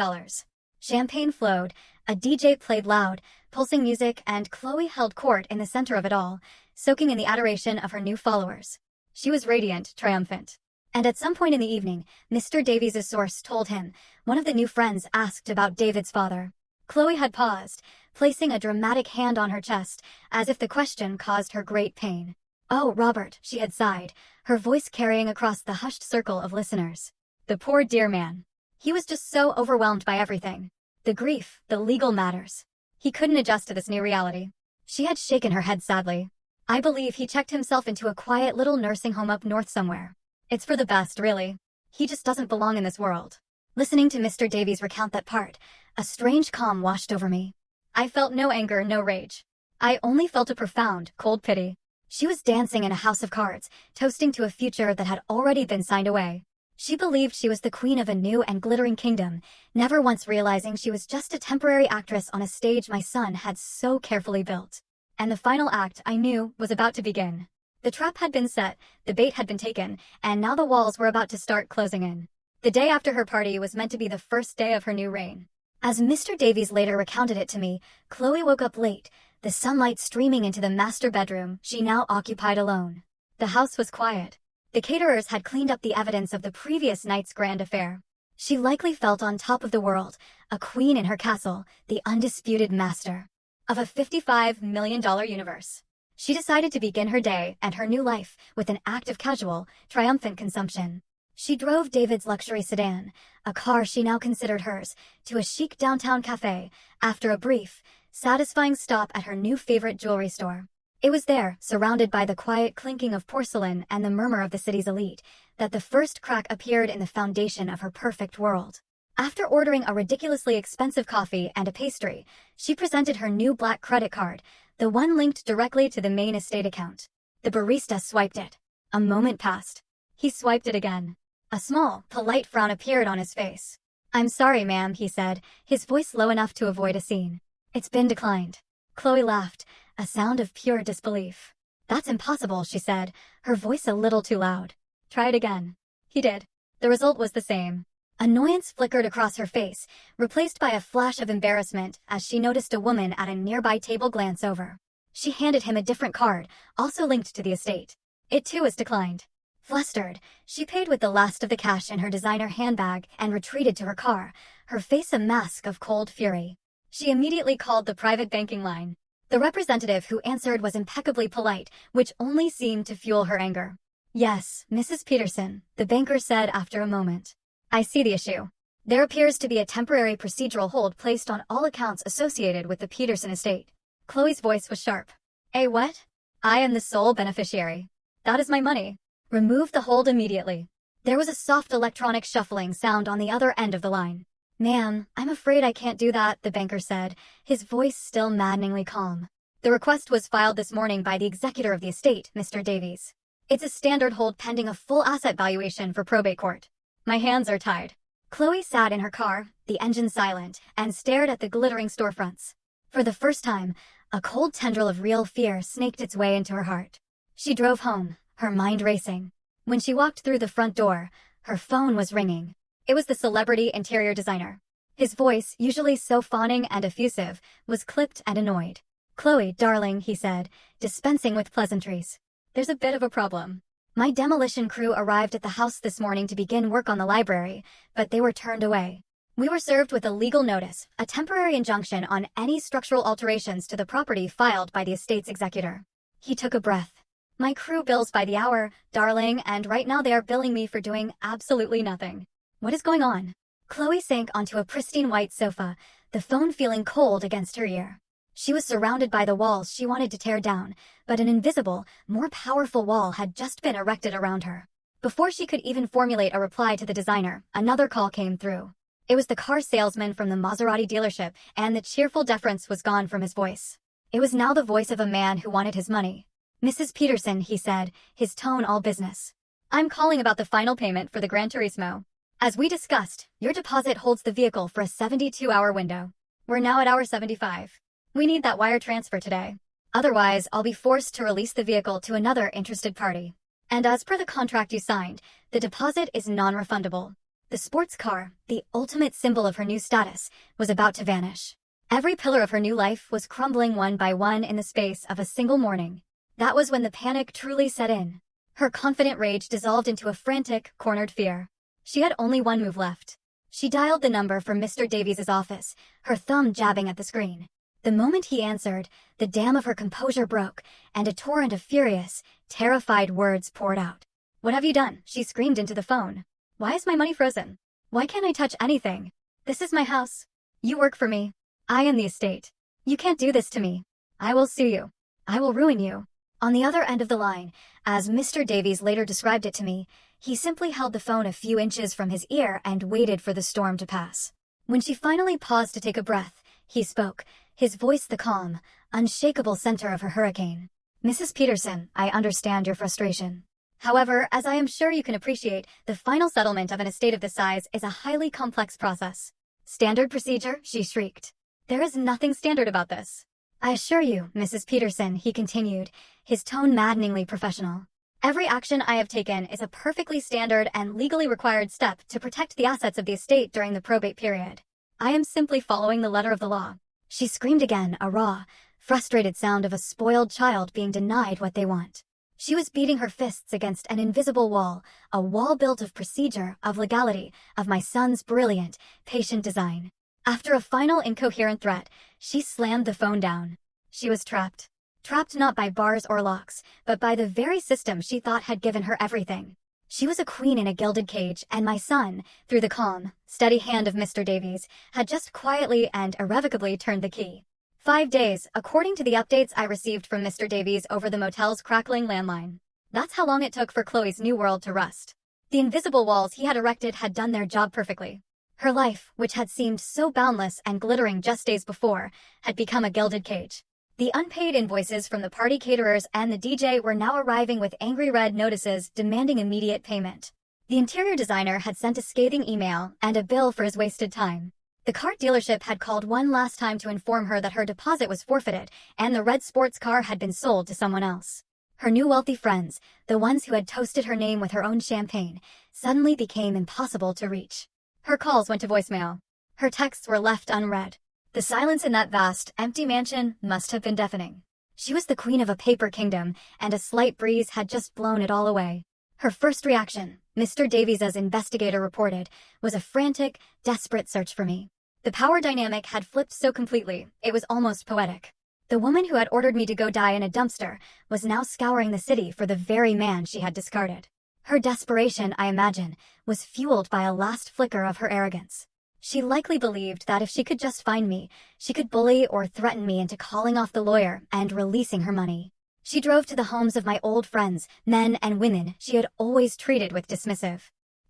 Champagne flowed, a DJ played loud, pulsing music, and Chloe held court in the center of it all, soaking in the adoration of her new followers. She was radiant, triumphant. And at some point in the evening, Mr. Davies' source told him, one of the new friends asked about David's father. Chloe had paused, placing a dramatic hand on her chest, as if the question caused her great pain. "Oh, Robert," she had sighed, her voice carrying across the hushed circle of listeners. The poor dear man. He was just so overwhelmed by everything. The grief, the legal matters. He couldn't adjust to this new reality. She had shaken her head sadly. "I believe he checked himself into a quiet little nursing home up north somewhere. It's for the best, really. He just doesn't belong in this world." Listening to Mr. Davies recount that part, a strange calm washed over me. I felt no anger, no rage. I only felt a profound, cold pity. She was dancing in a house of cards, toasting to a future that had already been signed away. She believed she was the queen of a new and glittering kingdom, never once realizing she was just a temporary actress on a stage my son had so carefully built. And the final act, I knew, was about to begin. The trap had been set, the bait had been taken, and now the walls were about to start closing in. The day after her party was meant to be the first day of her new reign. As Mr. Davies later recounted it to me, Chloe woke up late, the sunlight streaming into the master bedroom she now occupied alone. The house was quiet. The caterers had cleaned up the evidence of the previous night's grand affair. She likely felt on top of the world, a queen in her castle, the undisputed master of a $55 million universe. She decided to begin her day and her new life with an act of casual, triumphant consumption. She drove David's luxury sedan, a car she now considered hers, to a chic downtown cafe, after a brief, satisfying stop at her new favorite jewelry store. It was there, surrounded by the quiet clinking of porcelain and the murmur of the city's elite, that the first crack appeared in the foundation of her perfect world. After ordering a ridiculously expensive coffee and a pastry, she presented her new black credit card, the one linked directly to the main estate account. The barista swiped it. A moment passed. He swiped it again. A small, polite frown appeared on his face. "I'm sorry, ma'am," he said, his voice low enough to avoid a scene. "It's been declined." Chloe laughed, a sound of pure disbelief. "That's impossible," she said, her voice a little too loud. "Try it again." He did. The result was the same. Annoyance flickered across her face, replaced by a flash of embarrassment as she noticed a woman at a nearby table glance over. She handed him a different card, also linked to the estate. It too was declined. Flustered, she paid with the last of the cash in her designer handbag and retreated to her car, her face a mask of cold fury. She immediately called the private banking line. The representative who answered was impeccably polite, which only seemed to fuel her anger. "Yes, Mrs. Peterson," the banker said after a moment. "I see the issue. There appears to be a temporary procedural hold placed on all accounts associated with the Peterson estate." Chloe's voice was sharp. "Eh, what? I am the sole beneficiary. That is my money. Remove the hold immediately." There was a soft electronic shuffling sound on the other end of the line. "Ma'am, I'm afraid I can't do that," the banker said, his voice still maddeningly calm. "The request was filed this morning by the executor of the estate, Mr. Davies. It's a standard hold pending a full asset valuation for probate court. My hands are tied." Chloe sat in her car, the engine silent, and stared at the glittering storefronts. For the first time, a cold tendril of real fear snaked its way into her heart. She drove home, her mind racing. When she walked through the front door, her phone was ringing. It was the celebrity interior designer. His voice, usually so fawning and effusive, was clipped and annoyed. "Chloe, darling," he said, dispensing with pleasantries. "There's a bit of a problem. My demolition crew arrived at the house this morning to begin work on the library, but they were turned away. We were served with a legal notice, a temporary injunction on any structural alterations to the property filed by the estate's executor." He took a breath. "My crew bills by the hour, darling, and right now they are billing me for doing absolutely nothing. What is going on?" Chloe sank onto a pristine white sofa, the phone feeling cold against her ear. She was surrounded by the walls she wanted to tear down, but an invisible, more powerful wall had just been erected around her. Before she could even formulate a reply to the designer, another call came through. It was the car salesman from the Maserati dealership, and the cheerful deference was gone from his voice. It was now the voice of a man who wanted his money. "Mrs. Peterson," he said, his tone all business. "I'm calling about the final payment for the Gran Turismo. As we discussed, your deposit holds the vehicle for a 72-hour window. We're now at hour 75. We need that wire transfer today. Otherwise, I'll be forced to release the vehicle to another interested party. And as per the contract you signed, the deposit is non-refundable." The sports car, the ultimate symbol of her new status, was about to vanish. Every pillar of her new life was crumbling one by one in the space of a single morning. That was when the panic truly set in. Her confident rage dissolved into a frantic, cornered fear. She had only one move left. She dialed the number for Mr. Davies' office, her thumb jabbing at the screen. The moment he answered, the dam of her composure broke, and a torrent of furious, terrified words poured out. "What have you done?" she screamed into the phone. "Why is my money frozen? Why can't I touch anything? This is my house. You work for me. I am the estate. You can't do this to me. I will sue you. I will ruin you." On the other end of the line, as Mr. Davies later described it to me, he simply held the phone a few inches from his ear and waited for the storm to pass. When she finally paused to take a breath, he spoke, his voice the calm, unshakable center of her hurricane. "Mrs. Peterson, I understand your frustration. However, as I am sure you can appreciate, the final settlement of an estate of this size is a highly complex process." "Standard procedure?" she shrieked. "There is nothing standard about this. I assure you, Mrs. Peterson," he continued, his tone maddeningly professional. "Every action I have taken is a perfectly standard and legally required step to protect the assets of the estate during the probate period. I am simply following the letter of the law." She screamed again, a raw, frustrated sound of a spoiled child being denied what they want. She was beating her fists against an invisible wall, a wall built of procedure, of legality, of my son's brilliant, patient design. After a final incoherent threat, she slammed the phone down. She was trapped. Trapped not by bars or locks, but by the very system she thought had given her everything. She was a queen in a gilded cage, and my son, through the calm, steady hand of Mr. Davies, had just quietly and irrevocably turned the key. 5 days, according to the updates I received from Mr. Davies over the motel's crackling landline. That's how long it took for Chloe's new world to rust. The invisible walls he had erected had done their job perfectly. Her life, which had seemed so boundless and glittering just days before, had become a gilded cage. The unpaid invoices from the party caterers and the DJ were now arriving with angry red notices demanding immediate payment. The interior designer had sent a scathing email and a bill for his wasted time. The car dealership had called one last time to inform her that her deposit was forfeited and the red sports car had been sold to someone else. Her new wealthy friends, the ones who had toasted her name with her own champagne, suddenly became impossible to reach. Her calls went to voicemail. Her texts were left unread. The silence in that vast, empty mansion must have been deafening. She was the queen of a paper kingdom, and a slight breeze had just blown it all away. Her first reaction, Mr. Davies' investigator reported, was a frantic, desperate search for me. The power dynamic had flipped so completely, it was almost poetic. The woman who had ordered me to go die in a dumpster was now scouring the city for the very man she had discarded. Her desperation, I imagine, was fueled by a last flicker of her arrogance. She likely believed that if she could just find me, she could bully or threaten me into calling off the lawyer and releasing her money. She drove to the homes of my old friends, men and women she had always treated with dismissive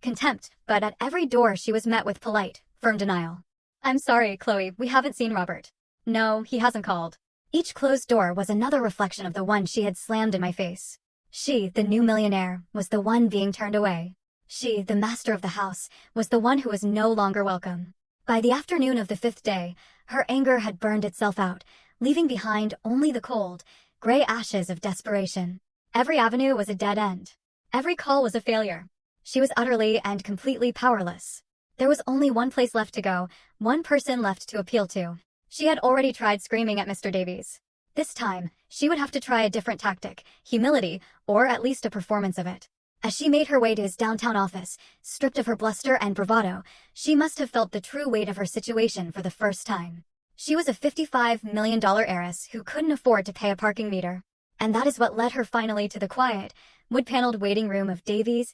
contempt, but at every door she was met with polite, firm denial. "I'm sorry, Chloe, we haven't seen Robert. No, he hasn't called." Each closed door was another reflection of the one she had slammed in my face. She, the new millionaire, was the one being turned away. She, the master of the house, was the one who was no longer welcome. By the afternoon of the 5th day, her anger had burned itself out, leaving behind only the cold, gray ashes of desperation. Every avenue was a dead end. Every call was a failure. She was utterly and completely powerless. There was only one place left to go, one person left to appeal to. She had already tried screaming at Mr. Davies. This time, she would have to try a different tactic, humility, or at least a performance of it. As she made her way to his downtown office, stripped of her bluster and bravado, she must have felt the true weight of her situation for the first time. She was a $55 million heiress who couldn't afford to pay a parking meter. And that is what led her finally to the quiet, wood-paneled waiting room of Davies,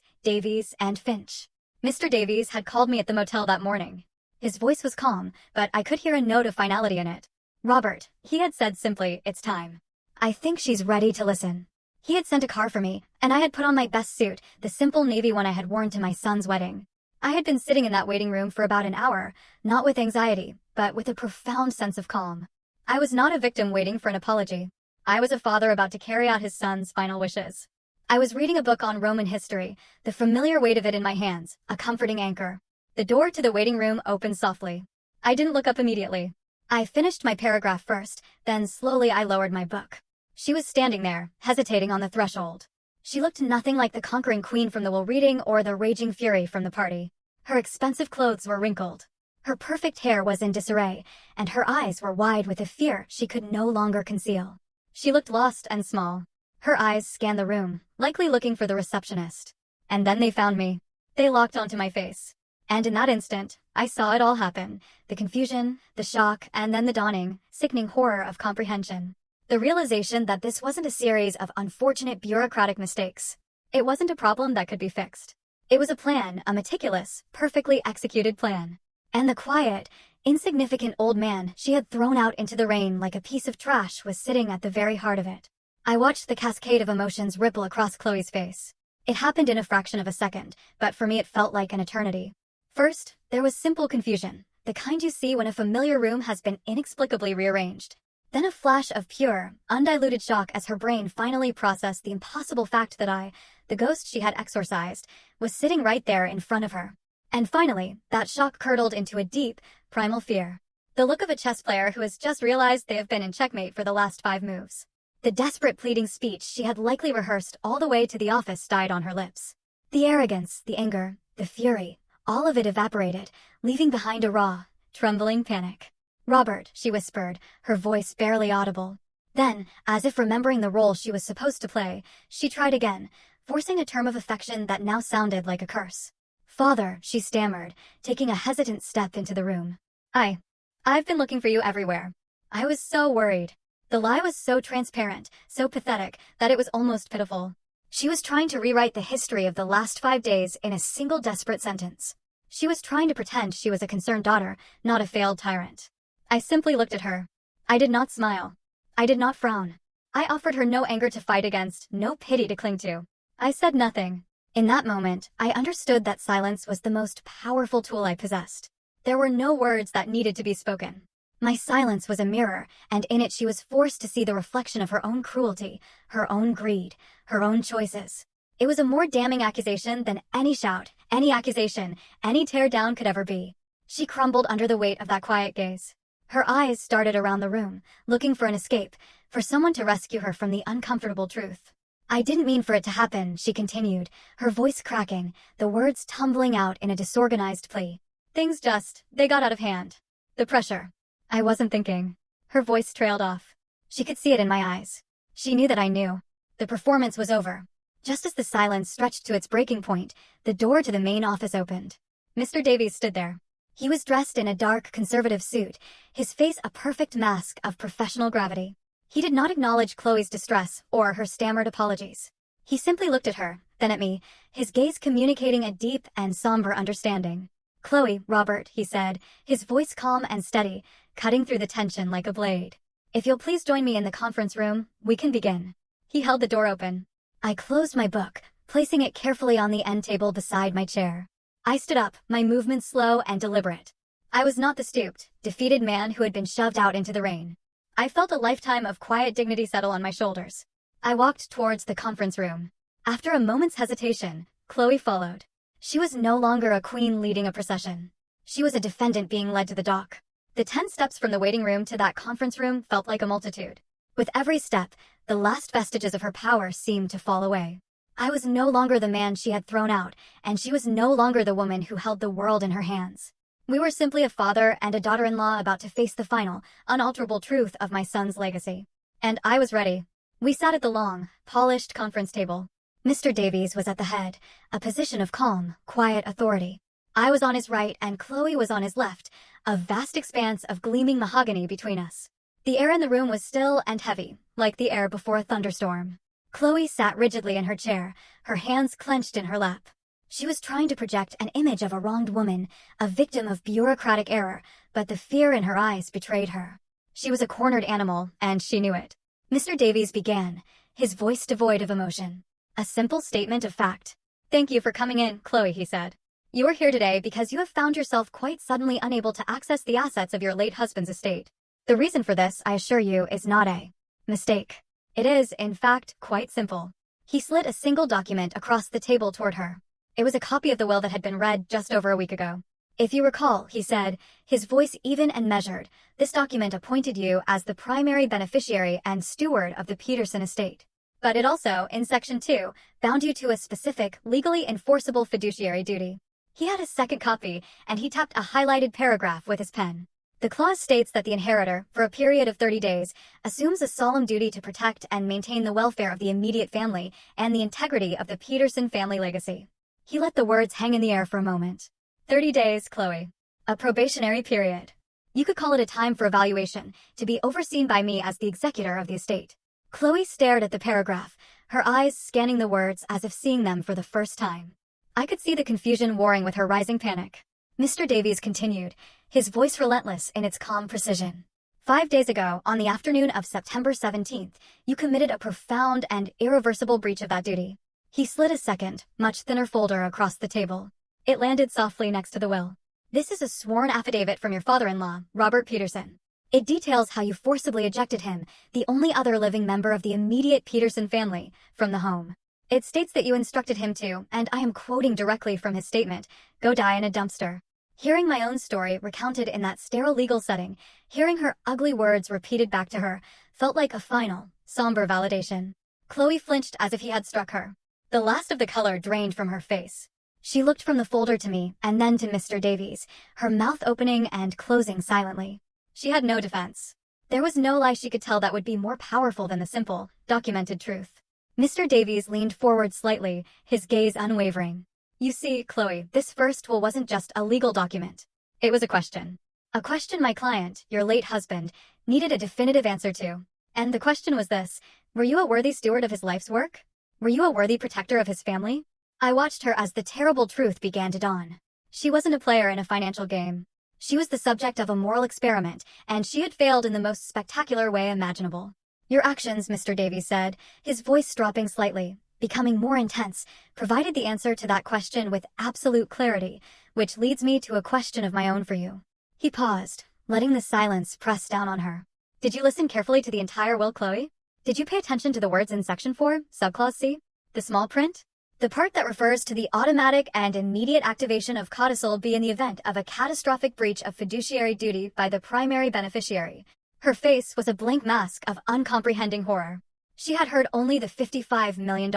and Finch. Mr. Davies had called me at the motel that morning. His voice was calm, but I could hear a note of finality in it. Robert, he had said simply, it's time. I think she's ready to listen. He had sent a car for me, and I had put on my best suit, the simple navy one I had worn to my son's wedding. I had been sitting in that waiting room for about an hour, not with anxiety, but with a profound sense of calm. I was not a victim waiting for an apology. I was a father about to carry out his son's final wishes. I was reading a book on Roman history, the familiar weight of it in my hands, a comforting anchor. The door to the waiting room opened softly. I didn't look up immediately. I finished my paragraph first, then slowly I lowered my book. She was standing there, hesitating on the threshold. She looked nothing like the conquering queen from the Will Reading or the raging fury from the party. Her expensive clothes were wrinkled. Her perfect hair was in disarray, and her eyes were wide with a fear she could no longer conceal. She looked lost and small. Her eyes scanned the room, likely looking for the receptionist. And then they found me. They locked onto my face. And in that instant, I saw it all happen. The confusion, the shock, and then the dawning, sickening horror of comprehension. The realization that this wasn't a series of unfortunate bureaucratic mistakes. It wasn't a problem that could be fixed. It was a plan, a meticulous, perfectly executed plan. And the quiet, insignificant old man she had thrown out into the rain like a piece of trash was sitting at the very heart of it. I watched the cascade of emotions ripple across Chloe's face. It happened in a fraction of a second, but for me it felt like an eternity. First, there was simple confusion, the kind you see when a familiar room has been inexplicably rearranged. Then a flash of pure, undiluted shock as her brain finally processed the impossible fact that I, the ghost she had exorcised, was sitting right there in front of her. And finally, that shock curdled into a deep, primal fear. The look of a chess player who has just realized they have been in checkmate for the last 5 moves. The desperate pleading speech she had likely rehearsed all the way to the office died on her lips. The arrogance, the anger, the fury, all of it evaporated, leaving behind a raw, trembling panic. "Robert," she whispered, her voice barely audible. Then, as if remembering the role she was supposed to play, she tried again, forcing a term of affection that now sounded like a curse. "Father," she stammered, taking a hesitant step into the room. I've been looking for you everywhere. I was so worried." The lie was so transparent, so pathetic, that it was almost pitiful. She was trying to rewrite the history of the last 5 days in a single desperate sentence. She was trying to pretend she was a concerned daughter, not a failed tyrant. I simply looked at her. I did not smile. I did not frown. I offered her no anger to fight against, no pity to cling to. I said nothing. In that moment, I understood that silence was the most powerful tool I possessed. There were no words that needed to be spoken. My silence was a mirror, and in it she was forced to see the reflection of her own cruelty, her own greed, her own choices. It was a more damning accusation than any shout, any accusation, any tear-down could ever be. She crumbled under the weight of that quiet gaze. Her eyes started around the room, looking for an escape, for someone to rescue her from the uncomfortable truth. "I didn't mean for it to happen," she continued, her voice cracking, the words tumbling out in a disorganized plea. They got out of hand. The pressure. I wasn't thinking." Her voice trailed off. She could see it in my eyes. She knew that I knew. The performance was over. Just as the silence stretched to its breaking point, the door to the main office opened. Mr. Davies stood there. He was dressed in a dark, conservative suit, his face a perfect mask of professional gravity. He did not acknowledge Chloe's distress or her stammered apologies. He simply looked at her, then at me, his gaze communicating a deep and somber understanding. "Chloe, Robert," he said, his voice calm and steady, cutting through the tension like a blade. "If you'll please join me in the conference room, we can begin." He held the door open. I closed my book, placing it carefully on the end table beside my chair. I stood up, my movements slow and deliberate. I was not the stooped, defeated man who had been shoved out into the rain. I felt a lifetime of quiet dignity settle on my shoulders. I walked towards the conference room. After a moment's hesitation, Chloe followed. She was no longer a queen leading a procession. She was a defendant being led to the dock. The 10 steps from the waiting room to that conference room felt like a multitude. With every step, the last vestiges of her power seemed to fall away. I was no longer the man she had thrown out, and she was no longer the woman who held the world in her hands. We were simply a father and a daughter-in-law about to face the final, unalterable truth of my son's legacy. And I was ready. We sat at the long, polished conference table. Mr. Davies was at the head, a position of calm, quiet authority. I was on his right and Chloe was on his left, a vast expanse of gleaming mahogany between us. The air in the room was still and heavy, like the air before a thunderstorm. Chloe sat rigidly in her chair, her hands clenched in her lap. She was trying to project an image of a wronged woman, a victim of bureaucratic error, but the fear in her eyes betrayed her. She was a cornered animal, and she knew it. Mr. Davies began, his voice devoid of emotion. A simple statement of fact. "Thank you for coming in, Chloe," he said. "You are here today because you have found yourself quite suddenly unable to access the assets of your late husband's estate. The reason for this, I assure you, is not a mistake. It is, in fact, quite simple." He slid a single document across the table toward her. It was a copy of the will that had been read just over a week ago. "If you recall," he said, his voice even and measured, "this document appointed you as the primary beneficiary and steward of the Peterson estate. But it also, in Section 2, bound you to a specific, legally enforceable fiduciary duty." He had a second copy, and he tapped a highlighted paragraph with his pen. "The clause states that the inheritor, for a period of 30 days, assumes a solemn duty to protect and maintain the welfare of the immediate family and the integrity of the Peterson family legacy." He let the words hang in the air for a moment. 30 days, Chloe. A probationary period. You could call it a time for evaluation, to be overseen by me as the executor of the estate. Chloe stared at the paragraph, her eyes scanning the words as if seeing them for the first time. I could see the confusion warring with her rising panic. Mr. Davies continued, his voice relentless in its calm precision. 5 days ago, on the afternoon of September 17th, you committed a profound and irreversible breach of that duty. He slid a second, much thinner folder across the table. It landed softly next to the will. "This is a sworn affidavit from your father-in-law, Robert Peterson. It details how you forcibly ejected him, the only other living member of the immediate Peterson family, from the home. It states that you instructed him to, and I am quoting directly from his statement, go die in a dumpster." Hearing my own story recounted in that sterile legal setting, hearing her ugly words repeated back to her, felt like a final, somber validation. Chloe flinched as if he had struck her. The last of the color drained from her face. She looked from the folder to me, and then to Mr. Davies, her mouth opening and closing silently. She had no defense. There was no lie she could tell that would be more powerful than the simple, documented truth. Mr. Davies leaned forward slightly, his gaze unwavering. "You see, Chloe, this first will wasn't just a legal document. It was a question. A question my client, your late husband, needed a definitive answer to. And the question was this: were you a worthy steward of his life's work? Were you a worthy protector of his family?" I watched her as the terrible truth began to dawn. She wasn't a player in a financial game. She was the subject of a moral experiment, and she had failed in the most spectacular way imaginable. "Your actions," Mr. Davies said, his voice dropping slightly, becoming more intense, provided the answer to that question with absolute clarity, which leads me to a question of my own for you. He paused, letting the silence press down on her. "Did you listen carefully to the entire will, Chloe? Did you pay attention to the words in Section 4, Subclause C? The small print? The part that refers to the automatic and immediate activation of codicil B in the event of a catastrophic breach of fiduciary duty by the primary beneficiary." Her face was a blank mask of uncomprehending horror. She had heard only the $55 million.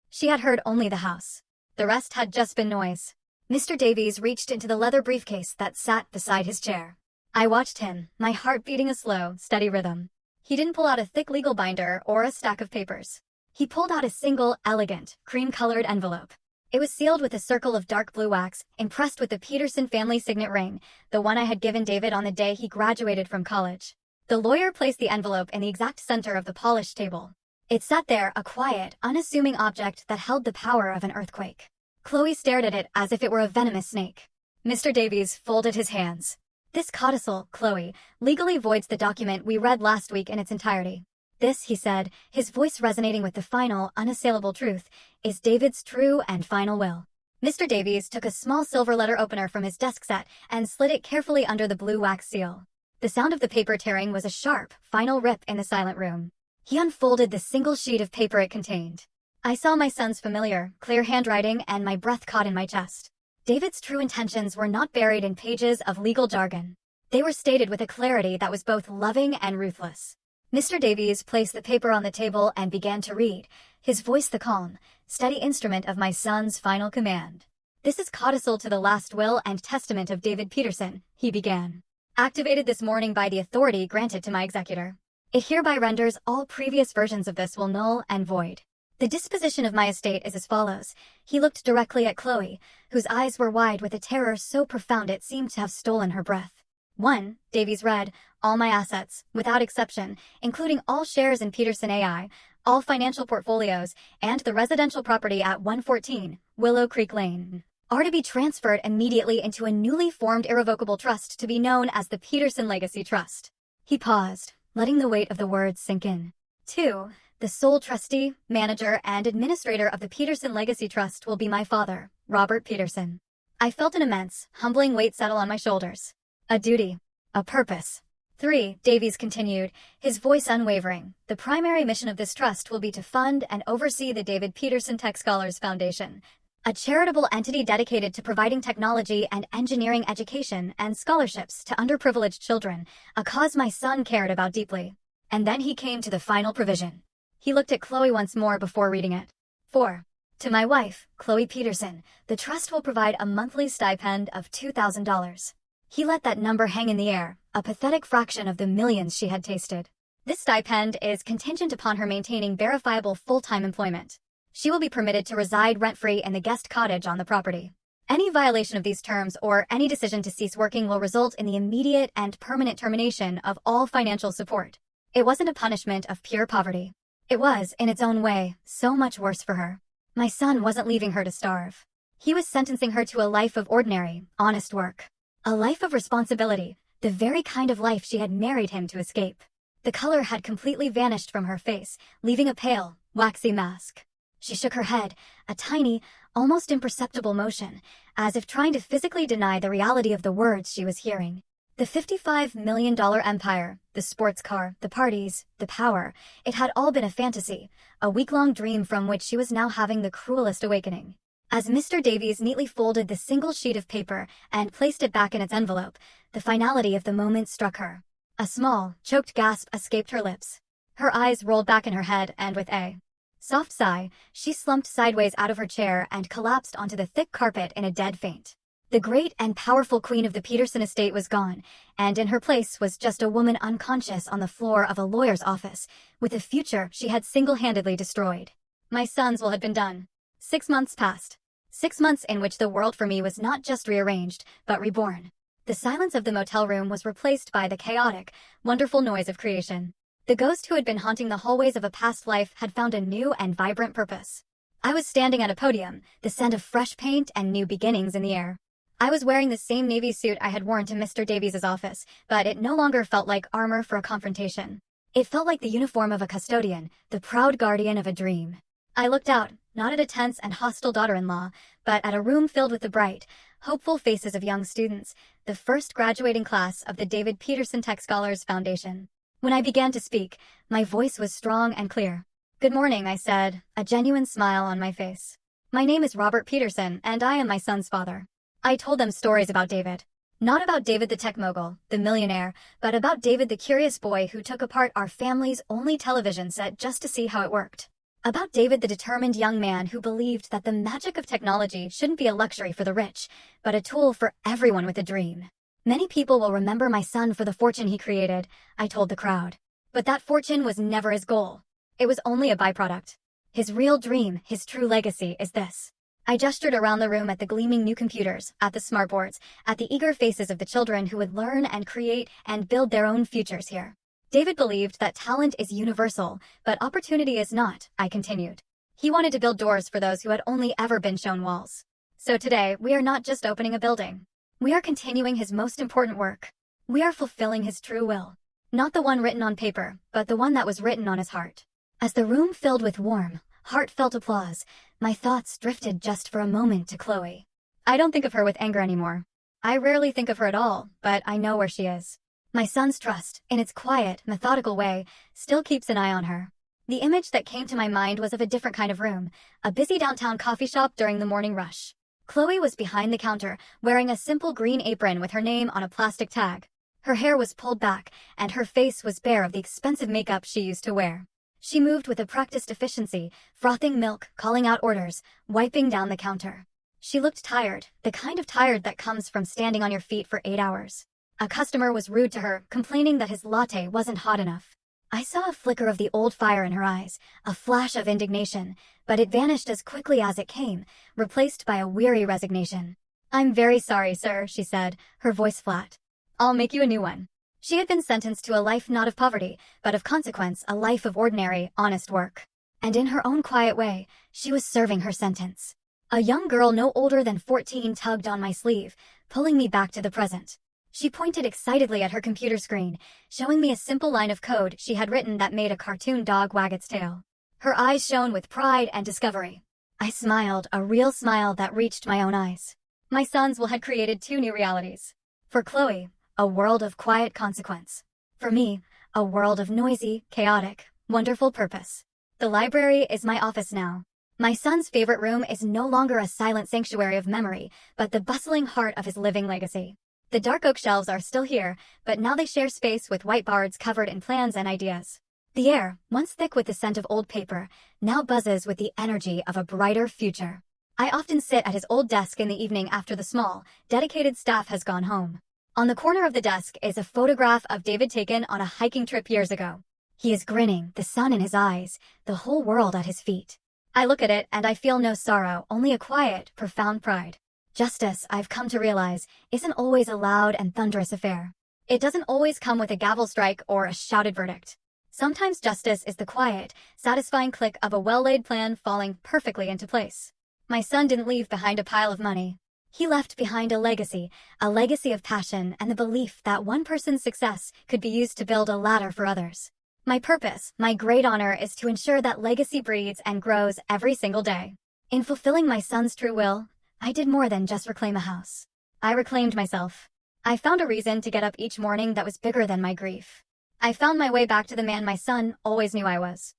She had heard only the house. The rest had just been noise. Mr. Davies reached into the leather briefcase that sat beside his chair. I watched him, my heart beating a slow, steady rhythm. He didn't pull out a thick legal binder or a stack of papers. He pulled out a single, elegant, cream-colored envelope. It was sealed with a circle of dark blue wax, impressed with the Peterson family signet ring, the one I had given David on the day he graduated from college. The lawyer placed the envelope in the exact center of the polished table. It sat there, a quiet, unassuming object that held the power of an earthquake. Chloe stared at it as if it were a venomous snake. Mr. Davies folded his hands. "This codicil, Chloe, legally voids the document we read last week in its entirety. This," he said, his voice resonating with the final, unassailable truth, "is David's true and final will." Mr. Davies took a small silver letter opener from his desk set and slid it carefully under the blue wax seal. The sound of the paper tearing was a sharp, final rip in the silent room. He unfolded the single sheet of paper it contained. I saw my son's familiar, clear handwriting, and my breath caught in my chest. David's true intentions were not buried in pages of legal jargon. They were stated with a clarity that was both loving and ruthless. Mr. Davies placed the paper on the table and began to read, his voice the calm, steady instrument of my son's final command. "This is codicil to the last will and testament of David Peterson," he began. "Activated this morning by the authority granted to my executor. It hereby renders all previous versions of this will null and void. The disposition of my estate is as follows." He looked directly at Chloe, whose eyes were wide with a terror so profound it seemed to have stolen her breath. 1. Davies read, "All my assets, without exception, including all shares in Peterson AI, all financial portfolios, and the residential property at 114 Willow Creek Lane, are to be transferred immediately into a newly formed irrevocable trust to be known as the Peterson Legacy Trust. He paused, letting the weight of the words sink in. 2. The sole trustee, manager, and administrator of the Peterson Legacy Trust will be my father, Robert Peterson. I felt an immense, humbling weight settle on my shoulders. A duty. A purpose. 3. Davies continued, his voice unwavering. The primary mission of this trust will be to fund and oversee the David Peterson Tech Scholars Foundation, a charitable entity dedicated to providing technology and engineering education and scholarships to underprivileged children, a cause my son cared about deeply. And then he came to the final provision. He looked at Chloe once more before reading it. 4. To my wife, Chloe Peterson, the trust will provide a monthly stipend of $2,000. He let that number hang in the air, a pathetic fraction of the millions she had tasted. This stipend is contingent upon her maintaining verifiable full-time employment. She will be permitted to reside rent-free in the guest cottage on the property. Any violation of these terms or any decision to cease working will result in the immediate and permanent termination of all financial support. It wasn't a punishment of pure poverty. It was, in its own way, so much worse for her. My son wasn't leaving her to starve. He was sentencing her to a life of ordinary, honest work. A life of responsibility, the very kind of life she had married him to escape. The color had completely vanished from her face, leaving a pale, waxy mask. She shook her head, a tiny, almost imperceptible motion, as if trying to physically deny the reality of the words she was hearing. The $55 million empire, the sports car, the parties, the power, it had all been a fantasy, a week-long dream from which she was now having the cruelest awakening. As Mr. Davies neatly folded the single sheet of paper and placed it back in its envelope, the finality of the moment struck her. A small, choked gasp escaped her lips. Her eyes rolled back in her head, and with a soft sigh, she slumped sideways out of her chair and collapsed onto the thick carpet in a dead faint. The great and powerful queen of the Peterson estate was gone, and in her place was just a woman unconscious on the floor of a lawyer's office, with a future she had single-handedly destroyed. My sons will have been done. 6 months passed. 6 months in which the world for me was not just rearranged, but reborn. The silence of the motel room was replaced by the chaotic, wonderful noise of creation. The ghost who had been haunting the hallways of a past life had found a new and vibrant purpose. I was standing at a podium, the scent of fresh paint and new beginnings in the air. I was wearing the same navy suit I had worn to Mr. Davies' office, but it no longer felt like armor for a confrontation. It felt like the uniform of a custodian, the proud guardian of a dream. I looked out, not at a tense and hostile daughter-in-law, but at a room filled with the bright, hopeful faces of young students, the first graduating class of the David Peterson Tech Scholars Foundation. When I began to speak, my voice was strong and clear. "Good morning," I said, a genuine smile on my face. "My name is Robert Peterson, and I am my son's father." I told them stories about David. Not about David the tech mogul, the millionaire, but about David the curious boy who took apart our family's only television set just to see how it worked. About David the determined young man who believed that the magic of technology shouldn't be a luxury for the rich, but a tool for everyone with a dream. Many people will remember my son for the fortune he created, I told the crowd. But that fortune was never his goal. It was only a byproduct. His real dream, his true legacy, is this. I gestured around the room at the gleaming new computers, at the smartboards, at the eager faces of the children who would learn and create and build their own futures here. David believed that talent is universal, but opportunity is not, I continued. He wanted to build doors for those who had only ever been shown walls. So today, we are not just opening a building. We are continuing his most important work. We are fulfilling his true will. Not the one written on paper, but the one that was written on his heart. As the room filled with warm, heartfelt applause, my thoughts drifted just for a moment to Chloe. I don't think of her with anger anymore. I rarely think of her at all, but I know where she is. My son's trust, in its quiet, methodical way, still keeps an eye on her. The image that came to my mind was of a different kind of room, a busy downtown coffee shop during the morning rush. Chloe was behind the counter, wearing a simple green apron with her name on a plastic tag. Her hair was pulled back, and her face was bare of the expensive makeup she used to wear. She moved with a practiced efficiency, frothing milk, calling out orders, wiping down the counter. She looked tired, the kind of tired that comes from standing on your feet for 8 hours. A customer was rude to her, complaining that his latte wasn't hot enough. I saw a flicker of the old fire in her eyes, a flash of indignation, but it vanished as quickly as it came, replaced by a weary resignation. "I'm very sorry, sir," she said, her voice flat. "I'll make you a new one." She had been sentenced to a life not of poverty, but of consequence a life of ordinary, honest work. And in her own quiet way, she was serving her sentence. A young girl no older than 14 tugged on my sleeve, pulling me back to the present. She pointed excitedly at her computer screen, showing me a simple line of code she had written that made a cartoon dog wag its tail. Her eyes shone with pride and discovery. I smiled, a real smile that reached my own eyes. My sons had created 2 new realities. For Chloe, a world of quiet consequence. For me, a world of noisy, chaotic, wonderful purpose. The library is my office now. My son's favorite room is no longer a silent sanctuary of memory, but the bustling heart of his living legacy. The dark oak shelves are still here, but now they share space with whiteboards covered in plans and ideas. The air, once thick with the scent of old paper, now buzzes with the energy of a brighter future. I often sit at his old desk in the evening after the small, dedicated staff has gone home. On the corner of the desk is a photograph of David taken on a hiking trip years ago. He is grinning, the sun in his eyes, the whole world at his feet. I look at it and I feel no sorrow, only a quiet, profound pride. Justice, I've come to realize, isn't always a loud and thunderous affair. It doesn't always come with a gavel strike or a shouted verdict. Sometimes justice is the quiet, satisfying click of a well-laid plan falling perfectly into place. My son didn't leave behind a pile of money. He left behind a legacy of passion and the belief that one person's success could be used to build a ladder for others. My purpose, my great honor, is to ensure that legacy breeds and grows every single day. In fulfilling my son's true will, I did more than just reclaim a house. I reclaimed myself. I found a reason to get up each morning that was bigger than my grief. I found my way back to the man my son always knew I was.